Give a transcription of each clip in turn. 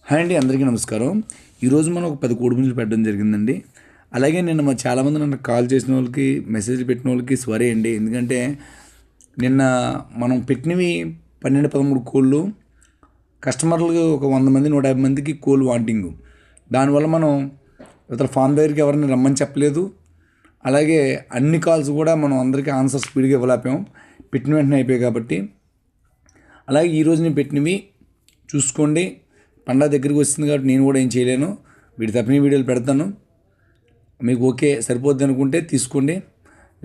Hi అండి, అందరికీ నమస్కారం. ఈరోజు మనం ఒక 10 కోడిపుంజులు పెట్టడం జరిగిందండి. అలాగే నిన్న చాలామంది నన్ను కాల్ చేసిన వాళ్ళకి, మెసేజ్ పెట్టిన వాళ్ళకి సారీ అండి. ఎందుకంటే నిన్న మనం పెట్టినవి 12, 13 కోళ్ళు, కస్టమర్లు ఒక 100 మంది, 150 మందికి కోళ్ళు వాంటింగ్. దానివల్ల మనం ఇతర ఫామ్ దగ్గరికి ఎవరిని రమ్మని చెప్పలేదు. అలాగే అన్ని కాల్స్ కూడా మనం అందరికీ ఆన్సర్ స్పీడ్గా ఇవ్వలేపాం, పెట్టిన వెంటనే అయిపోయాయి కాబట్టి. అలాగే ఈరోజు నేను పెట్టినవి చూసుకోండి. పండగ దగ్గరికి వస్తుంది కాబట్టి నేను కూడా ఏం చేయలేను. వీటి తప్పిన వీడియోలు పెడతాను. మీకు ఓకే సరిపోద్ది అనుకుంటే తీసుకోండి.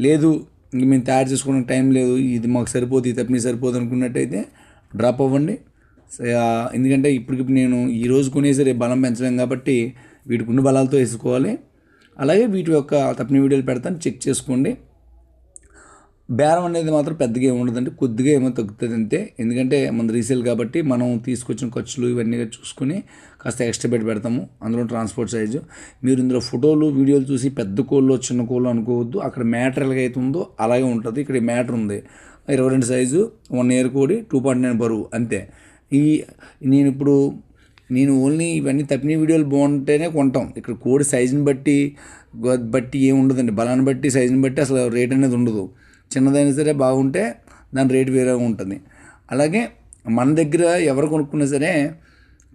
లేదు ఇంక మేము తయారు చేసుకోవడానికి టైం లేదు, ఇది మాకు సరిపోదు, ఇది తప్పిన సరిపోదు అనుకున్నట్టయితే డ్రాప్ అవ్వండి. ఎందుకంటే ఇప్పటికిప్పుడు నేను ఈరోజు కొనేసి రేపు బలం పెంచలేం కాబట్టి వీటికి ఉన్న బలాలతో వేసుకోవాలి. అలాగే వీటి యొక్క తప్పిన వీడియోలు పెడతాను, చెక్ చేసుకోండి. బేరం అనేది మాత్రం పెద్దగా ఏమి ఉండదండి, కొద్దిగా ఏమో తగ్గుతుంది అంతే. ఎందుకంటే మన రీసేల్ కాబట్టి మనం తీసుకొచ్చిన ఖర్చులు ఇవన్నీ చూసుకుని కాస్త ఎక్స్ట్రా పెడతాము. అందులో ట్రాన్స్పోర్ట్ సైజు. మీరు ఇందులో ఫోటోలు వీడియోలు చూసి పెద్ద కోళ్ళు చిన్న కోళ్ళు అనుకోవద్దు. అక్కడ మ్యాటర్ ఎలాగైతే ఉందో అలాగే ఉంటుంది. ఇక్కడ మ్యాటర్ ఉంది. 22 సైజు, 1 ఇయర్ కోడి, 2.9 బరువు అంతే. నేను ఓన్లీ ఇవన్నీ తప్పిన వీడియోలు బాగుంటేనే కొంటాం. ఇక్కడ కోడి సైజుని బట్టి ఏమి ఉండదండి. బలాన్ని బట్టి సైజుని బట్టి అసలు రేట్ అనేది ఉండదు. చిన్నదైనా సరే బాగుంటే దాని రేటు వేరేగా ఉంటుంది. అలాగే మన దగ్గర ఎవరు కొనుక్కున్నా సరే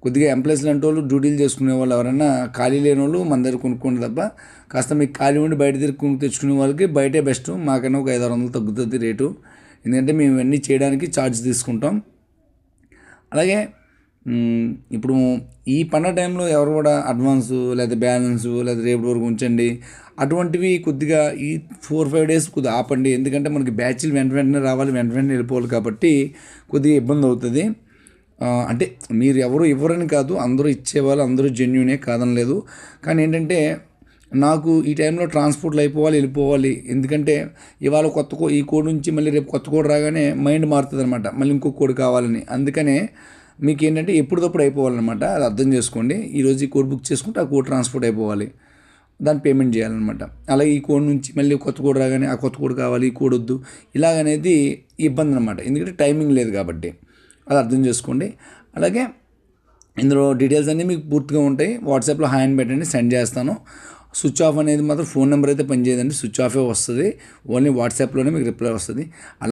కొద్దిగా ఎంప్లాయీస్ లాంటి వాళ్ళు, డ్యూటీలు చేసుకునే వాళ్ళు ఎవరైనా ఖాళీ లేని వాళ్ళు మన దగ్గర కొనుక్కోండి తప్ప. కాస్త మీకు ఖాళీ ఉండి బయట దగ్గర తెచ్చుకునే వాళ్ళకి బయటే బెస్ట్. మాకైనా ఒక 500-600 తగ్గుతుంది రేటు. ఎందుకంటే మేము ఇవన్నీ చేయడానికి ఛార్జ్ తీసుకుంటాం. అలాగే ఇప్పుడు ఈ పండగ టైంలో ఎవరు కూడా అడ్వాన్సు లేదా బ్యాలెన్సు లేదా రేపటి వరకు ఉంచండి అటువంటివి కొద్దిగా ఈ 4-5 డేస్ కొద్దిగా ఆపండి. ఎందుకంటే మనకి బ్యాచ్లు వెంటనే రావాలి, వెంటనే వెళ్ళిపోవాలి కాబట్టి కొద్దిగా ఇబ్బంది అవుతుంది. అంటే మీరు ఎవరు ఇవ్వరని కాదు, అందరూ ఇచ్చేవాళ్ళు, అందరూ జెన్యూనే కాదనలేదు. కానీ ఏంటంటే నాకు ఈ టైంలో ట్రాన్స్పోర్ట్లు అయిపోవాలి, వెళ్ళిపోవాలి. ఎందుకంటే ఇవాళ ఈ కోడి నుంచి మళ్ళీ రేపు కొత్త కోడి రాగానే మైండ్ మారుతుంది అనమాట, మళ్ళీ ఇంకొక కోడి కావాలని. అందుకనే మీకు ఏంటంటే ఎప్పటికప్పుడు అయిపోవాలన్నమాట. అది అర్థం చేసుకోండి. ఈరోజు ఈ కోడ్ బుక్ చేసుకుంటే ఆ కోడ్ ట్రాన్స్పోర్ట్ అయిపోవాలి, దాన్ని పేమెంట్ చేయాలన్నమాట. అలాగే ఈ కోడ్ నుంచి మళ్ళీ కొత్త కోడ్ రాగానే ఆ కొత్త కోడ్ కావాలి, ఈ కోడ్ వద్దు, ఇలాగనేది ఇబ్బంది అనమాట. ఎందుకంటే టైమింగ్ లేదు కాబట్టి అది అర్థం చేసుకోండి. అలాగే ఇందులో డీటెయిల్స్ అన్నీ మీకు పూర్తిగా ఉంటాయి. వాట్సాప్లో హాయ్ అని పెట్టండి, సెండ్ చేస్తాను. స్విచ్ ఆఫ్ అనేది మాత్రం ఫోన్ నెంబర్ అయితే పనిచేయదండి, స్విచ్ ఆఫే వస్తుంది. ఓన్లీ వాట్సాప్లోనే మీకు రిప్లై వస్తుంది.